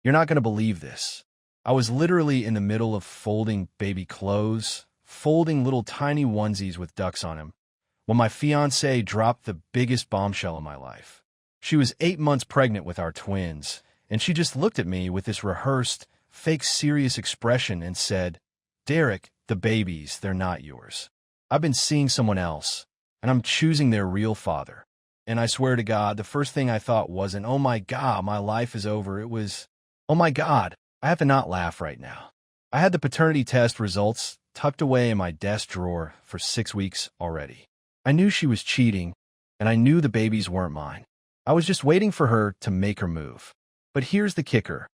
You're not going to believe this. I was literally in the middle of folding baby clothes, folding little tiny onesies with ducks on him, when my fiancée dropped the biggest bombshell of my life. She was 8 months pregnant with our twins, and she just looked at me with this rehearsed, fake serious expression and said, "Derek, the babies, they're not yours. I've been seeing someone else, and I'm choosing their real father." And I swear to God, the first thing I thought wasn't, "Oh my God, my life is over." It was, "Oh my God, I have to not laugh right now." I had the paternity test results tucked away in my desk drawer for 6 weeks already. I knew she was cheating, and I knew the babies weren't mine. I was just waiting for her to make her move. But here's the kicker.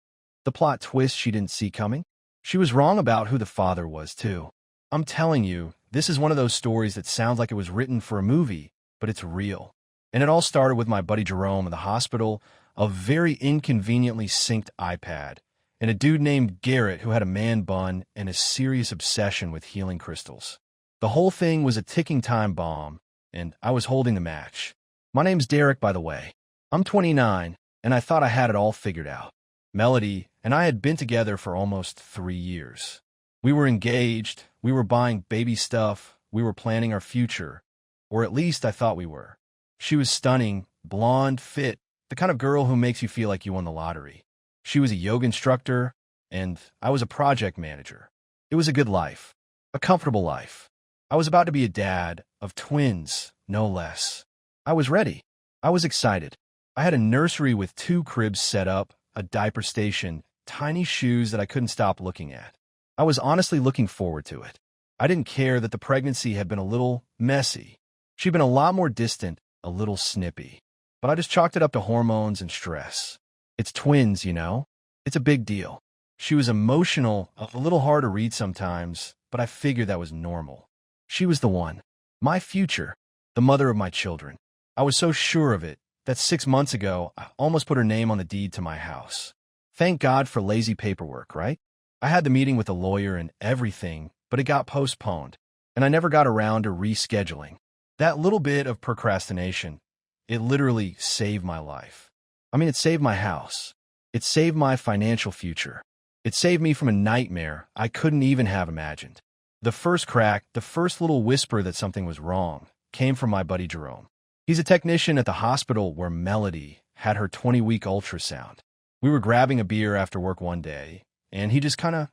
The plot twist she didn't see coming. She was wrong about who the father was, too. I'm telling you, this is one of those stories that sounds like it was written for a movie, but it's real. And it all started with my buddy Jerome in the hospital, a very inconveniently synced iPad, and a dude named Garrett who had a man bun and a serious obsession with healing crystals. The whole thing was a ticking time bomb, and I was holding the match. My name's Derek, by the way. I'm 29, and I thought I had it all figured out. Melody and I had been together for almost 3 years. We were engaged, we were buying baby stuff, we were planning our future, or at least I thought we were. She was stunning, blonde, fit, the kind of girl who makes you feel like you won the lottery. She was a yoga instructor, and I was a project manager. It was a good life, a comfortable life. I was about to be a dad of twins, no less. I was ready. I was excited. I had a nursery with 2 cribs set up, a diaper station, tiny shoes that I couldn't stop looking at. I was honestly looking forward to it. I didn't care that the pregnancy had been a little messy. She'd been a lot more distant, a little snippy. But I just chalked it up to hormones and stress. It's twins, you know? It's a big deal. She was emotional, a little hard to read sometimes, but I figured that was normal. She was the one. My future. The mother of my children. I was so sure of it that 6 months ago, I almost put her name on the deed to my house. Thank God for lazy paperwork, right? I had the meeting with a lawyer and everything, but it got postponed, and I never got around to rescheduling. That little bit of procrastination, it literally saved my life. I mean, it saved my house. It saved my financial future. It saved me from a nightmare I couldn't even have imagined. The first crack, the first little whisper that something was wrong, came from my buddy Jerome. He's a technician at the hospital where Melody had her 20-week ultrasound. We were grabbing a beer after work one day, and he just kind of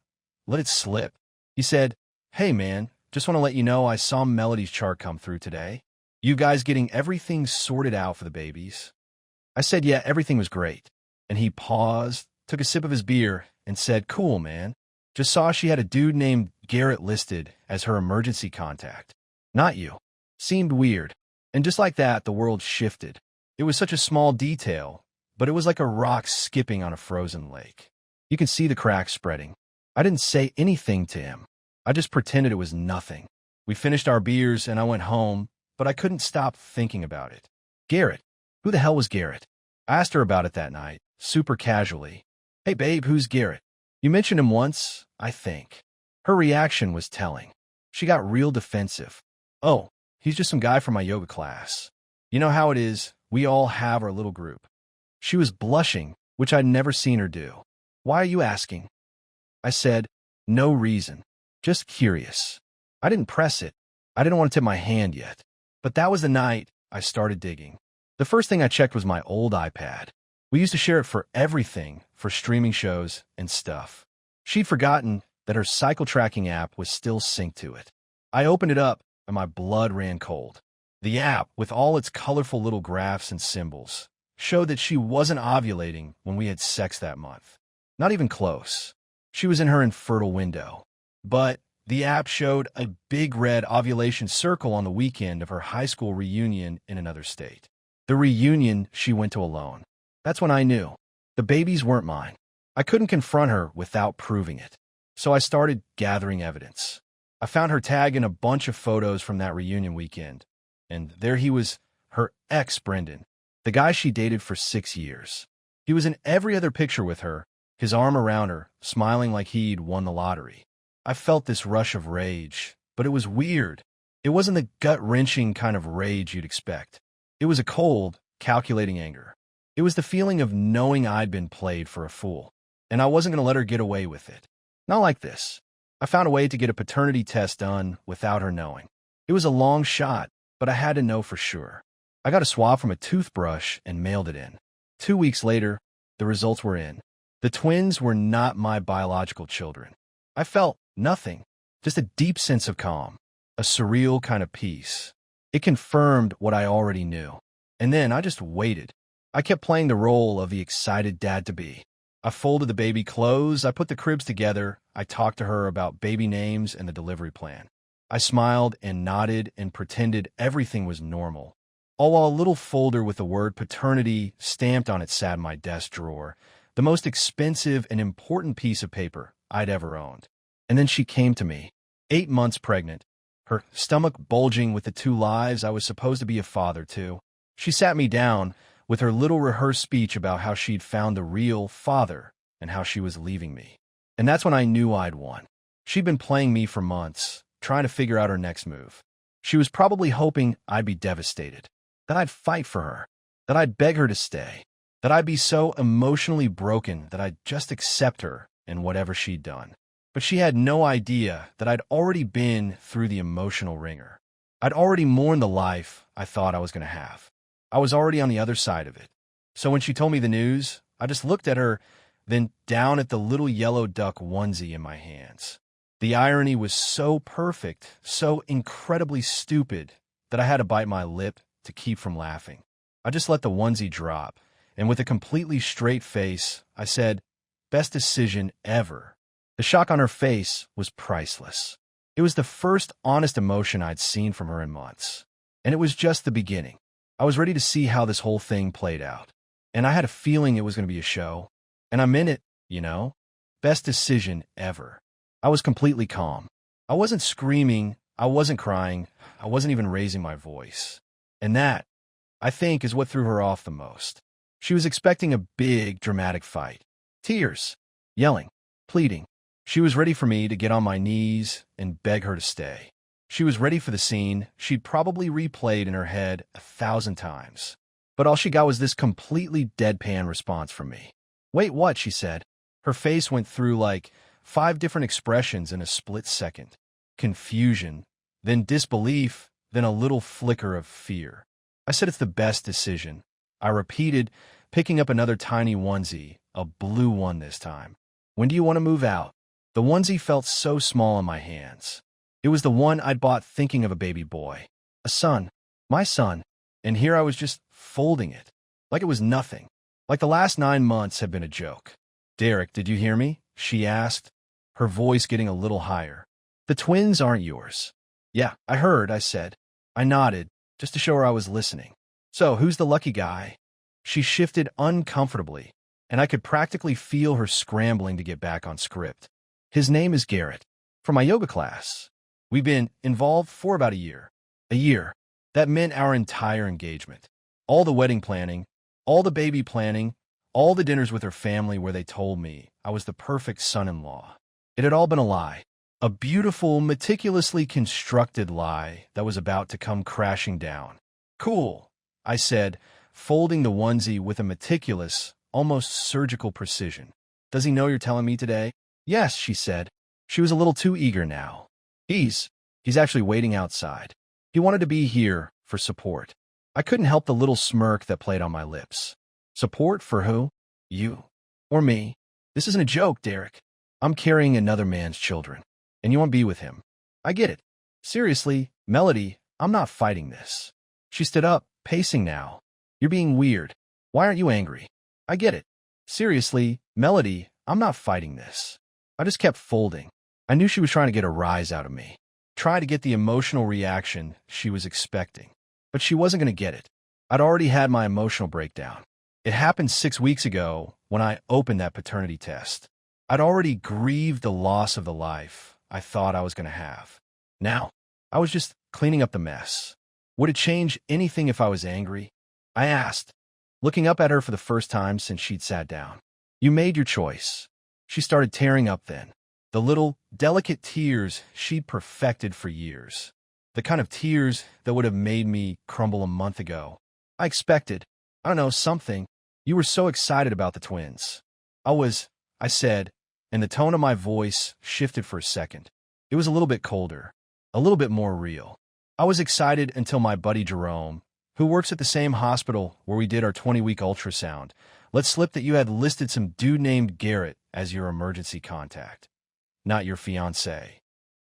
let it slip. He said, "Hey man, just want to let you know I saw Melody's chart come through today. You guys getting everything sorted out for the babies?" I said, "Yeah, everything was great." And he paused, took a sip of his beer, and said, "Cool, man. Just saw she had a dude named Garrett listed as her emergency contact. Not you." Seemed weird. And just like that, the world shifted. It was such a small detail, but it was like a rock skipping on a frozen lake. You can see the cracks spreading. I didn't say anything to him. I just pretended it was nothing. We finished our beers and I went home, but I couldn't stop thinking about it. Garrett. Who the hell was Garrett? I asked her about it that night, super casually. "Hey babe, who's Garrett? You mentioned him once, I think." Her reaction was telling. She got real defensive. "Oh, he's just some guy from my yoga class. You know how it is, we all have our little group." She was blushing, which I'd never seen her do. "Why are you asking?" I said, "No reason. Just curious." I didn't press it. I didn't want to tip my hand yet. But that was the night I started digging. The first thing I checked was my old iPad. We used to share it for everything, for streaming shows and stuff. She'd forgotten that her cycle tracking app was still synced to it. I opened it up, and my blood ran cold. The app, with all its colorful little graphs and symbols, showed that she wasn't ovulating when we had sex that month. Not even close. She was in her infertile window. But the app showed a big red ovulation circle on the weekend of her high school reunion in another state. The reunion she went to alone. That's when I knew. The babies weren't mine. I couldn't confront her without proving it. So I started gathering evidence. I found her tag in a bunch of photos from that reunion weekend. And there he was, her ex Brendan, the guy she dated for 6 years. He was in every other picture with her, his arm around her, smiling like he'd won the lottery. I felt this rush of rage, but it was weird. It wasn't the gut-wrenching kind of rage you'd expect. It was a cold, calculating anger. It was the feeling of knowing I'd been played for a fool. and I wasn't going to let her get away with it. Not like this. I found a way to get a paternity test done without her knowing. It was a long shot, but I had to know for sure. I got a swab from a toothbrush and mailed it in. 2 weeks later, the results were in. The twins were not my biological children. I felt nothing, just a deep sense of calm, a surreal kind of peace. It confirmed what I already knew. And then I just waited. I kept playing the role of the excited dad-to-be. I folded the baby clothes, I put the cribs together, I talked to her about baby names and the delivery plan. I smiled and nodded and pretended everything was normal, all while a little folder with the word paternity stamped on it sat in my desk drawer, the most expensive and important piece of paper I'd ever owned. And then she came to me, 8 months pregnant, her stomach bulging with the 2 lives I was supposed to be a father to. She sat me down with her little rehearsed speech about how she'd found the real father and how she was leaving me. And that's when I knew I'd won. She'd been playing me for months, trying to figure out her next move. She was probably hoping I'd be devastated, that I'd fight for her, that I'd beg her to stay, that I'd be so emotionally broken that I'd just accept her and whatever she'd done. But she had no idea that I'd already been through the emotional ringer. I'd already mourned the life I thought I was going to have. I was already on the other side of it. So when she told me the news, I just looked at her, then down at the little yellow duck onesie in my hands. The irony was so perfect, so incredibly stupid, that I had to bite my lip to keep from laughing. I just let the onesie drop, and with a completely straight face, I said, "Best decision ever." The shock on her face was priceless. It was the first honest emotion I'd seen from her in months. And it was just the beginning. I was ready to see how this whole thing played out. And I had a feeling it was going to be a show. And I'm in it, you know? Best decision ever. I was completely calm. I wasn't screaming. I wasn't crying. I wasn't even raising my voice. And that, I think, is what threw her off the most. She was expecting a big, dramatic fight. Tears. Yelling. Pleading. She was ready for me to get on my knees and beg her to stay. She was ready for the scene she'd probably replayed in her head 1,000 times. But all she got was this completely deadpan response from me. "Wait, what?" she said. Her face went through like 5 different expressions in a split second. Confusion, then disbelief, then a little flicker of fear. I said it's the best decision. I repeated, picking up another tiny onesie, a blue one this time. "When do you want to move out?" The onesie felt so small in my hands. It was the one I'd bought thinking of a baby boy. A son. My son. And here I was just folding it. Like it was nothing. Like the last 9 months had been a joke. "Derek, did you hear me?" she asked, her voice getting a little higher. "The twins aren't yours." "Yeah, I heard," I said. I nodded, just to show her I was listening. "So, who's the lucky guy?" She shifted uncomfortably, and I could practically feel her scrambling to get back on script. "His name is Garrett. From my yoga class. We've been involved for about a year. A year. That meant our entire engagement. All the wedding planning, all the baby planning, all the dinners with her family where they told me I was the perfect son-in-law. It had all been a lie. A beautiful, meticulously constructed lie that was about to come crashing down. "Cool," I said, folding the onesie with a meticulous, almost surgical precision. "Does he know you're telling me today?" "Yes," she said. She was a little too eager now. He's actually waiting outside. He wanted to be here for support." I couldn't help the little smirk that played on my lips. "Support for who? You? Or me? This isn't a joke, Derek. I'm carrying another man's children, and you want to be with him. I get it. Seriously, Melody, I'm not fighting this." She stood up, pacing now. "You're being weird. Why aren't you angry? I get it. Seriously, Melody, I'm not fighting this." I just kept folding. I knew she was trying to get a rise out of me, try to get the emotional reaction she was expecting. But she wasn't going to get it. I'd already had my emotional breakdown. It happened 6 weeks ago when I opened that paternity test. I'd already grieved the loss of the life I thought I was going to have. Now, I was just cleaning up the mess. Would it change anything if I was angry? I asked, looking up at her for the first time since she'd sat down. "You made your choice." She started tearing up then. The little, delicate tears she'd perfected for years. The kind of tears that would have made me crumble a month ago. "I expected, I don't know, something. You were so excited about the twins." I I said, and the tone of my voice shifted for a second. It was a little bit colder, a little bit more real. I was excited until my buddy Jerome, who works at the same hospital where we did our 20-week ultrasound, let slip that you had listed some dude named Garrett as your emergency contact. Not your fiancé.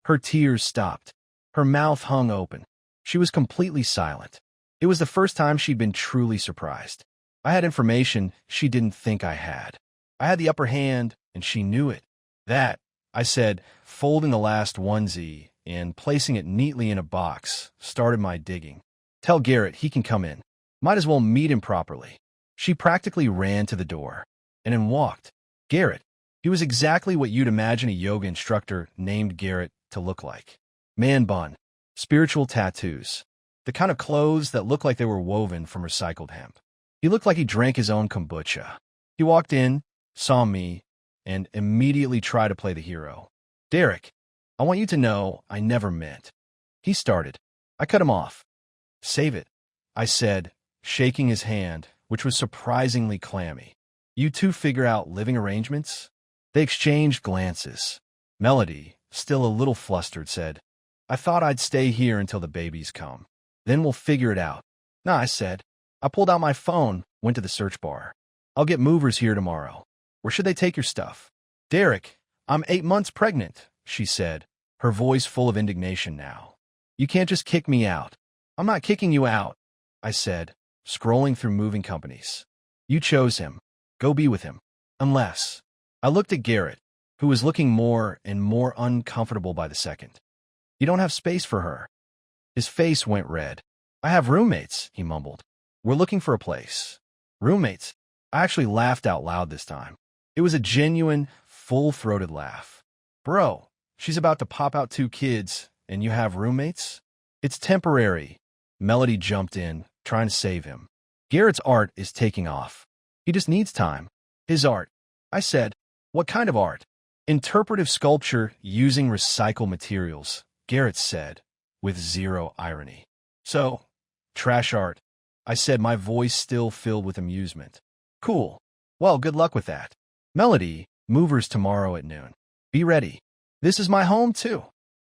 Her tears stopped. Her mouth hung open. She was completely silent. It was the first time she'd been truly surprised. I had information she didn't think I had. I had the upper hand, and she knew it. That, I said, folding the last onesie and placing it neatly in a box, started my digging. Tell Garrett he can come in. Might as well meet him properly. She practically ran to the door, and then walked. Garrett. He was exactly what you'd imagine a yoga instructor named Garrett to look like. Man bun. Spiritual tattoos. The kind of clothes that looked like they were woven from recycled hemp. He looked like he drank his own kombucha. He walked in, saw me, and immediately tried to play the hero. Derek, I want you to know I never meant. He started. I cut him off. Save it, I said, shaking his hand, which was surprisingly clammy. You two figure out living arrangements? They exchanged glances. Melody, still a little flustered, said, I thought I'd stay here until the babies come. Then we'll figure it out. Nah, I said. I pulled out my phone, went to the search bar. I'll get movers here tomorrow. Where should they take your stuff? Derek, I'm 8 months pregnant, she said, her voice full of indignation now. You can't just kick me out. I'm not kicking you out, I said, scrolling through moving companies. You chose him. Go be with him. Unless. I looked at Garrett, who was looking more and more uncomfortable by the second. You don't have space for her. His face went red. I have roommates, he mumbled. We're looking for a place. Roommates? I actually laughed out loud this time. It was a genuine, full-throated laugh. Bro, she's about to pop out 2 kids, and you have roommates? It's temporary. Melody jumped in, trying to save him. Garrett's art is taking off. He just needs time. His art. I said, what kind of art? Interpretive sculpture using recycled materials, Garrett said, with zero irony. So, trash art. I said, my voice still filled with amusement. Cool. Well, good luck with that. Melody, movers tomorrow at noon. Be ready. This is my home, too,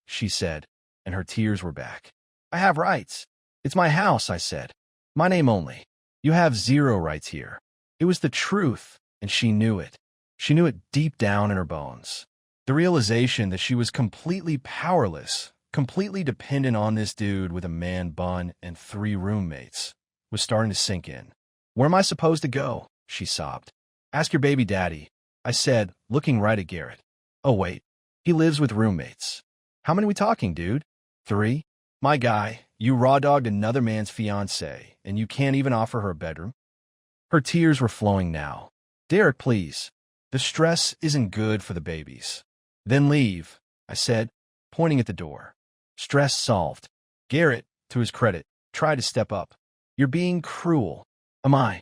she said, and her tears were back. I have rights. It's my house, I said. My name only. You have 0 rights here. It was the truth, and she knew it. She knew it deep down in her bones. The realization that she was completely powerless, completely dependent on this dude with a man bun and 3 roommates, was starting to sink in. Where am I supposed to go? She sobbed. Ask your baby daddy, I said, looking right at Garrett. Oh, wait. He lives with roommates. How many we talking, dude? 3? My guy, you raw-dogged another man's fiancée, and you can't even offer her a bedroom? Her tears were flowing now. Derek, please. The stress isn't good for the babies. Then leave, I said, pointing at the door. Stress solved. Garrett, to his credit, tried to step up. You're being cruel. Am I?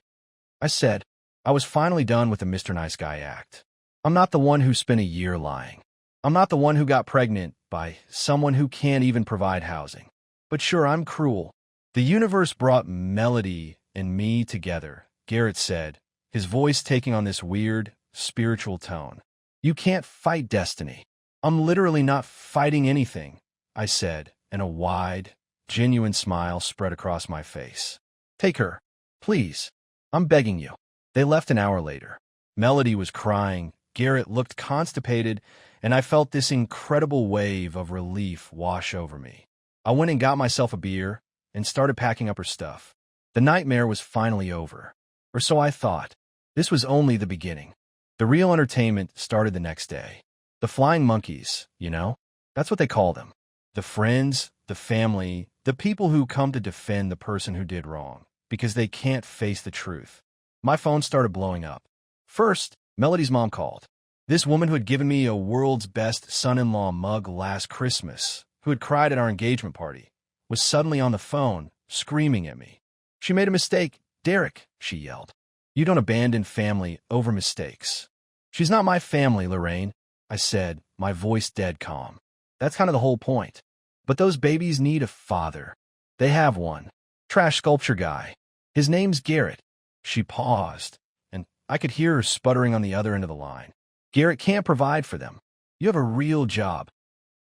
I said. I was finally done with the Mr. Nice Guy act. I'm not the one who spent a year lying. I'm not the one who got pregnant by someone who can't even provide housing. But sure, I'm cruel. The universe brought Melody and me together, Garrett said, his voice taking on this weird, spiritual tone. You can't fight destiny. I'm literally not fighting anything, I said, and a wide, genuine smile spread across my face. Take her, please. I'm begging you. They left an hour later. Melody was crying, Garrett looked constipated, and I felt this incredible wave of relief wash over me. I went and got myself a beer and started packing up her stuff. The nightmare was finally over. Or so I thought. This was only the beginning. The real entertainment started the next day. The flying monkeys, you know? That's what they call them. The friends, the family, the people who come to defend the person who did wrong, because they can't face the truth. My phone started blowing up. First, Melody's mom called. This woman who had given me a world's best son-in-law mug last Christmas, who had cried at our engagement party, was suddenly on the phone, screaming at me. She made a mistake. Derek, she yelled. You don't abandon family over mistakes. She's not my family, Lorraine, I said, my voice dead calm. That's kind of the whole point. But those babies need a father. They have one. Trash sculpture guy. His name's Garrett. She paused, and I could hear her sputtering on the other end of the line. Garrett can't provide for them. You have a real job.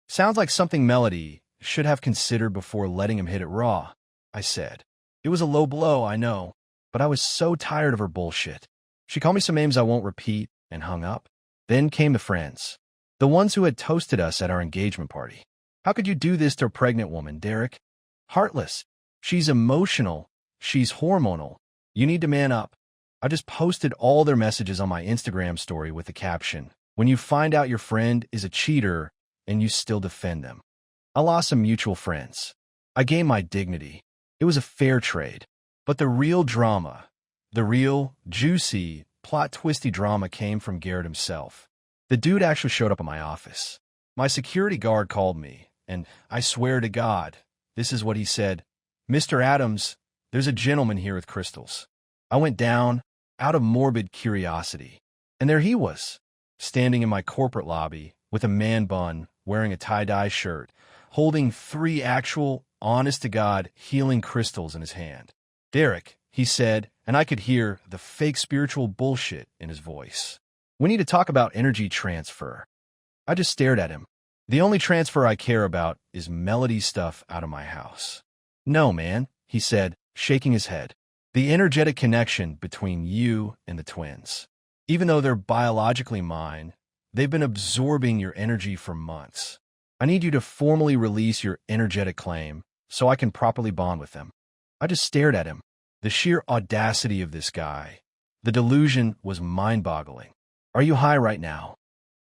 Sounds like something Melody should have considered before letting him hit it raw, I said. It was a low blow, I know, but I was so tired of her bullshit. She called me some names I won't repeat and hung up. Then came the friends. The ones who had toasted us at our engagement party. How could you do this to a pregnant woman, Derek? Heartless. She's emotional. She's hormonal. You need to man up. I just posted all their messages on my Instagram story with the caption, "When you find out your friend is a cheater and you still defend them." I lost some mutual friends. I gained my dignity. It was a fair trade. But the real drama, the real, juicy, plot-twisty drama came from Garrett himself. The dude actually showed up at my office. My security guard called me, and I swear to God, this is what he said. "Mr. Adams, there's a gentleman here with crystals." I went down, out of morbid curiosity. And there he was, standing in my corporate lobby with a man bun, wearing a tie-dye shirt, holding 3 actual, honest-to-God, healing crystals in his hand. "Derek," he said, and I could hear the fake spiritual bullshit in his voice. "We need to talk about energy transfer." I just stared at him. The only transfer I care about is Melody stuff out of my house. "No, man," he said, shaking his head. "The energetic connection between you and the twins. Even though they're biologically mine, they've been absorbing your energy for months. I need you to formally release your energetic claim so I can properly bond with them." I just stared at him. The sheer audacity of this guy. The delusion was mind-boggling. "Are you high right now?"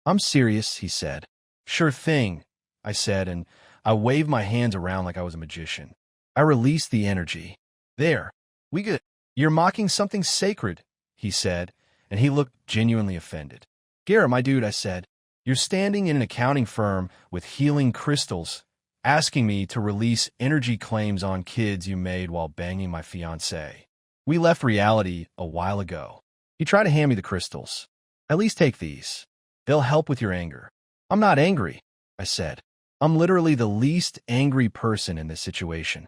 "I'm serious," he said. "Sure thing," I said, and I waved my hands around like I was a magician. I released the energy. "There, we good." "You're mocking something sacred," he said, and he looked genuinely offended. "Garrett, my dude," I said, "you're standing in an accounting firm with healing crystals, asking me to release energy claims on kids you made while banging my fiancée. We left reality a while ago." He tried to hand me the crystals. "At least take these. They'll help with your anger." "I'm not angry," I said. "I'm literally the least angry person in this situation."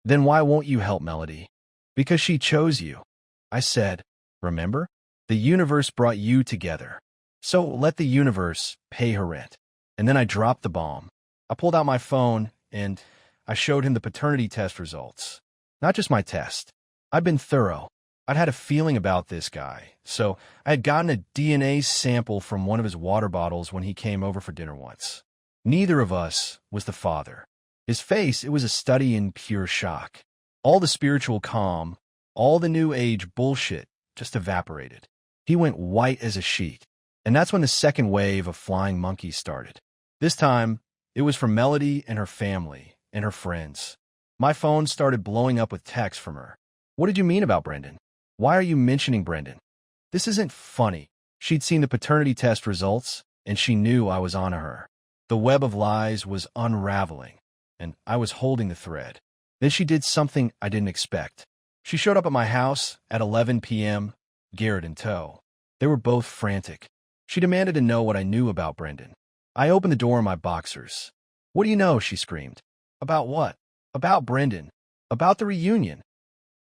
"Then why won't you help Melody?" "Because she chose you," I said. "Remember? The universe brought you together. So let the universe pay her rent." And then I dropped the bomb. I pulled out my phone, and I showed him the paternity test results. Not just my test. I'd been thorough. I'd had a feeling about this guy, so I had gotten a DNA sample from one of his water bottles when he came over for dinner once. Neither of us was the father. His face, it was a study in pure shock. All the spiritual calm, all the new age bullshit just evaporated. He went white as a sheet, and that's when the second wave of flying monkeys started. This time, it was from Melody and her family and her friends. My phone started blowing up with texts from her. "What did you mean about Brendan? Why are you mentioning Brendan? This isn't funny." She'd seen the paternity test results, and she knew I was on her. The web of lies was unraveling, and I was holding the thread. Then she did something I didn't expect. She showed up at my house at 11 p.m., Garrett in tow. They were both frantic. She demanded to know what I knew about Brendan. I opened the door in my boxers. "What do you know?" she screamed. "About what?" "About Brendan. About the reunion."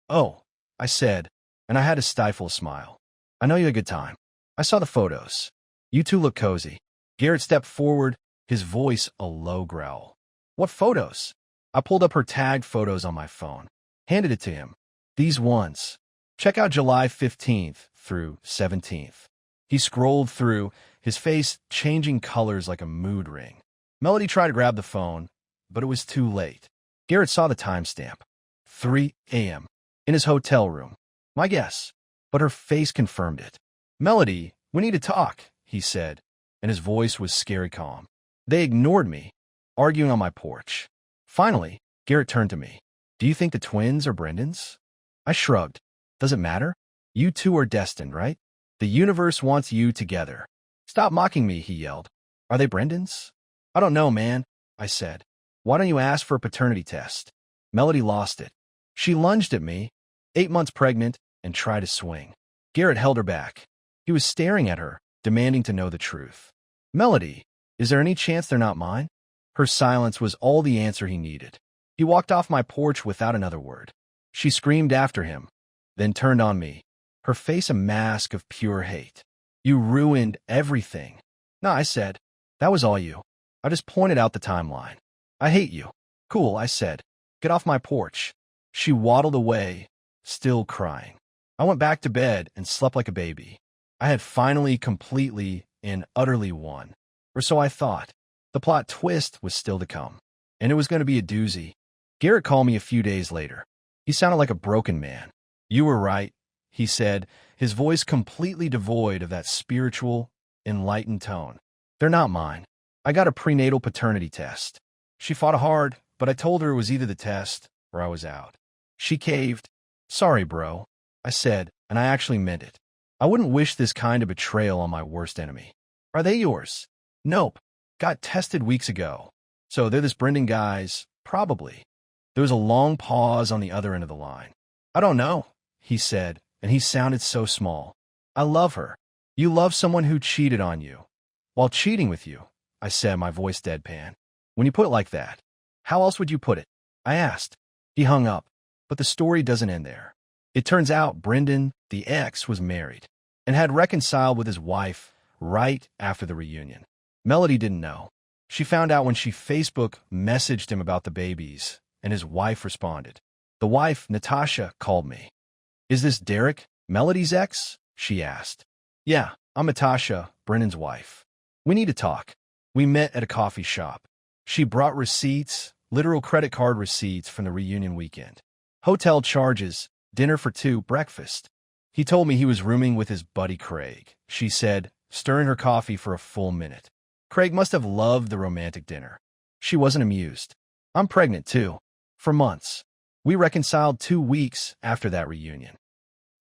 "Oh," I said, and I had to stifle a smile. "I know you had a good time. I saw the photos. You two look cozy." Garrett stepped forward, his voice a low growl. "What photos?" I pulled up her tagged photos on my phone, handed it to him. "These ones. Check out July 15th through 17th. He scrolled through, his face changing colors like a mood ring. Melody tried to grab the phone, but it was too late. Garrett saw the timestamp. 3 a.m. in his hotel room. My guess. But her face confirmed it. "Melody, we need to talk," he said, and his voice was scary calm. They ignored me, arguing on my porch. Finally, Garrett turned to me. "Do you think the twins are Brendan's?" I shrugged. "Does it matter? You two are destined, right? The universe wants you together." "Stop mocking me," he yelled. "Are they Brendan's?" "I don't know, man," I said. "Why don't you ask for a paternity test?" Melody lost it. She lunged at me, 8 months pregnant, and tried to swing. Garrett held her back. He was staring at her, demanding to know the truth. "Melody, is there any chance they're not mine?" Her silence was all the answer he needed. He walked off my porch without another word. She screamed after him, then turned on me, her face a mask of pure hate. You ruined everything. No, I said. That was all you. I just pointed out the timeline. I hate you. Cool, I said. Get off my porch. She waddled away, still crying. I went back to bed and slept like a baby. I had finally, completely, and utterly won. Or so I thought. The plot twist was still to come. And it was going to be a doozy. Garrett called me a few days later. He sounded like a broken man. You were right, he said, his voice completely devoid of that spiritual, enlightened tone. They're not mine. I got a prenatal paternity test. She fought hard, but I told her it was either the test or I was out. She caved. Sorry, bro, I said, and I actually meant it. I wouldn't wish this kind of betrayal on my worst enemy. Are they yours? Nope. Got tested weeks ago. So they're this Brendan guy's? Probably. There was a long pause on the other end of the line. I don't know, he said, and he sounded so small. I love her. You love someone who cheated on you. While cheating with you, I said, my voice deadpan. When you put it like that, how else would you put it? I asked. He hung up, but the story doesn't end there. It turns out Brendan, the ex, was married and had reconciled with his wife right after the reunion. Melody didn't know. She found out when she Facebook messaged him about the babies, and his wife responded. The wife, Natasha, called me. Is this Derek, Melody's ex? She asked. Yeah, I'm Natasha, Brendan's wife. We need to talk. We met at a coffee shop. She brought receipts, literal credit card receipts from the reunion weekend. Hotel charges, dinner for two, breakfast. He told me he was rooming with his buddy Craig, she said, stirring her coffee for a full minute. Craig must have loved the romantic dinner. She wasn't amused. I'm pregnant, too. For months. We reconciled 2 weeks after that reunion.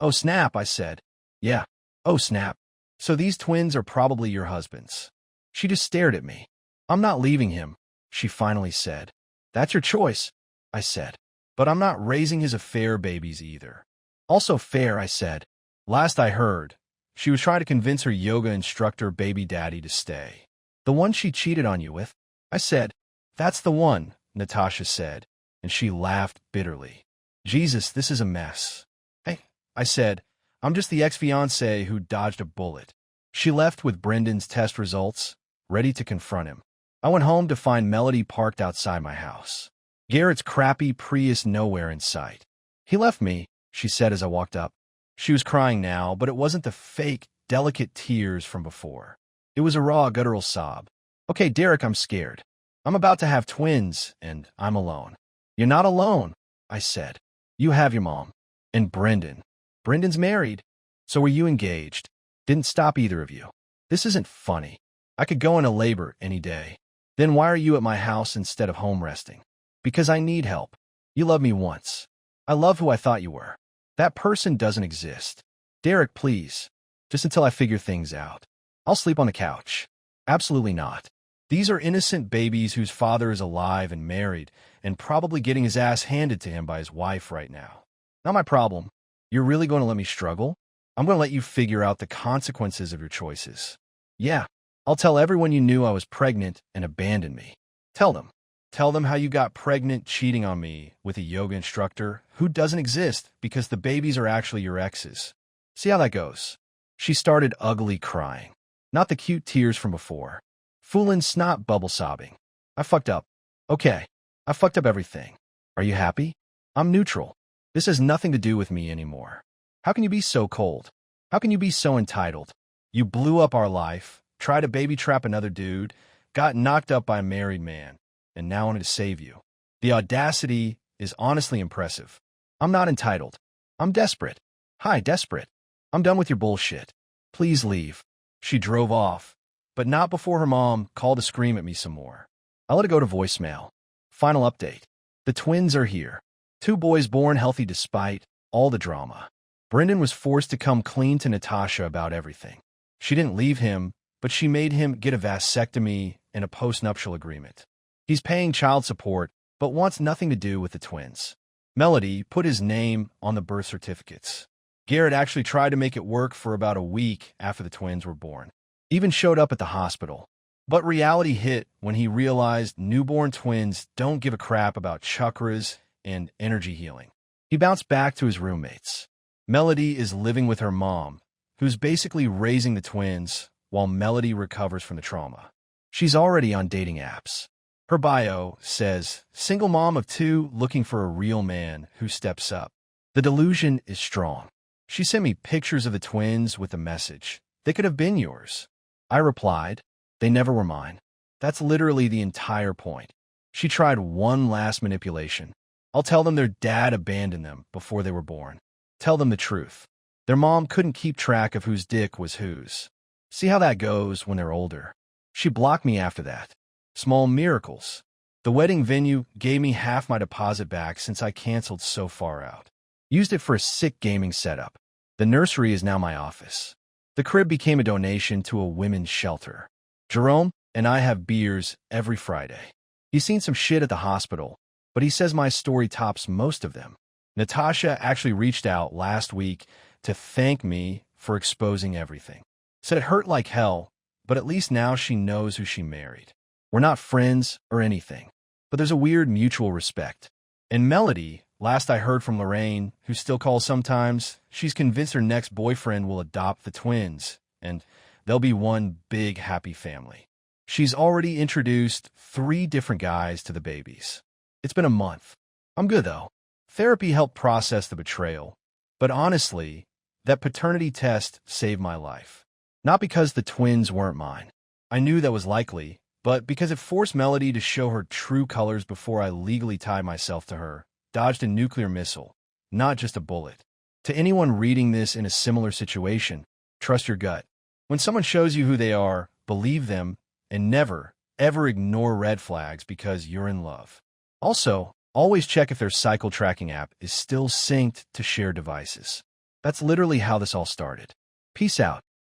Oh, snap, I said. Yeah. Oh, snap. So these twins are probably your husband's. She just stared at me. I'm not leaving him, she finally said. That's your choice, I said. But I'm not raising his affair babies either. Also fair, I said. Last I heard, she was trying to convince her yoga instructor baby daddy to stay. The one she cheated on you with? I said. That's the one, Natasha said, and she laughed bitterly. Jesus, this is a mess. Hey, I said, I'm just the ex-fiancée who dodged a bullet. She left with Brendan's test results, ready to confront him. I went home to find Melody parked outside my house. Garrett's crappy Prius nowhere in sight. He left me, she said as I walked up. She was crying now, but it wasn't the fake, delicate tears from before. It was a raw, guttural sob. Okay, Derek, I'm scared. I'm about to have twins, and I'm alone. You're not alone, I said. You have your mom. And Brendan. Brendan's married. So were you engaged? Didn't stop either of you. This isn't funny. I could go into labor any day. Then why are you at my house instead of home resting? Because I need help. You loved me once. I love who I thought you were. That person doesn't exist. Derek, please. Just until I figure things out. I'll sleep on the couch. Absolutely not. These are innocent babies whose father is alive and married and probably getting his ass handed to him by his wife right now. Not my problem. You're really going to let me struggle? I'm going to let you figure out the consequences of your choices. Yeah, I'll tell everyone you knew I was pregnant and abandoned me. Tell them. Tell them how you got pregnant cheating on me with a yoga instructor who doesn't exist because the babies are actually your ex's. See how that goes. She started ugly crying. Not the cute tears from before. Foolin' snot bubble sobbing. I fucked up. Okay, I fucked up everything. Are you happy? I'm neutral. This has nothing to do with me anymore. How can you be so cold? How can you be so entitled? You blew up our life, tried to baby trap another dude, got knocked up by a married man, and now wanted to save you. The audacity is honestly impressive. I'm not entitled. I'm desperate. Hi, desperate. I'm done with your bullshit. Please leave. She drove off, but not before her mom called to scream at me some more. I let it go to voicemail. Final update. The twins are here. 2 boys born healthy despite all the drama. Brendan was forced to come clean to Natasha about everything. She didn't leave him, but she made him get a vasectomy and a postnuptial agreement. He's paying child support, but wants nothing to do with the twins. Melody put his name on the birth certificates. Garrett actually tried to make it work for about a week after the twins were born. Even showed up at the hospital. But reality hit when he realized newborn twins don't give a crap about chakras and energy healing. He bounced back to his roommates. Melody is living with her mom, who's basically raising the twins while Melody recovers from the trauma. She's already on dating apps. Her bio says, single mom of 2 looking for a real man who steps up. The delusion is strong. She sent me pictures of the twins with a message. They could have been yours. I replied, they never were mine. That's literally the entire point. She tried one last manipulation. I'll tell them their dad abandoned them before they were born. Tell them the truth. Their mom couldn't keep track of whose dick was whose. See how that goes when they're older. She blocked me after that. Small miracles. The wedding venue gave me half my deposit back since I canceled so far out. Used it for a sick gaming setup. The nursery is now my office. The crib became a donation to a women's shelter. Jerome and I have beers every Friday. He's seen some shit at the hospital, but he says my story tops most of them. Natasha actually reached out last week to thank me for exposing everything. Said it hurt like hell, but at least now she knows who she married. We're not friends or anything, but there's a weird mutual respect. And Melody, last I heard from Lorraine, who still calls sometimes, she's convinced her next boyfriend will adopt the twins, and they'll be one big happy family. She's already introduced 3 different guys to the babies. It's been a month. I'm good, though. Therapy helped process the betrayal, but honestly, that paternity test saved my life. Not because the twins weren't mine. I knew that was likely, but because it forced Melody to show her true colors before I legally tied myself to her, dodged a nuclear missile, not just a bullet. To anyone reading this in a similar situation, trust your gut. When someone shows you who they are, believe them, and never, ever ignore red flags because you're in love. Also, always check if their cycle tracking app is still synced to shared devices. That's literally how this all started. Peace out.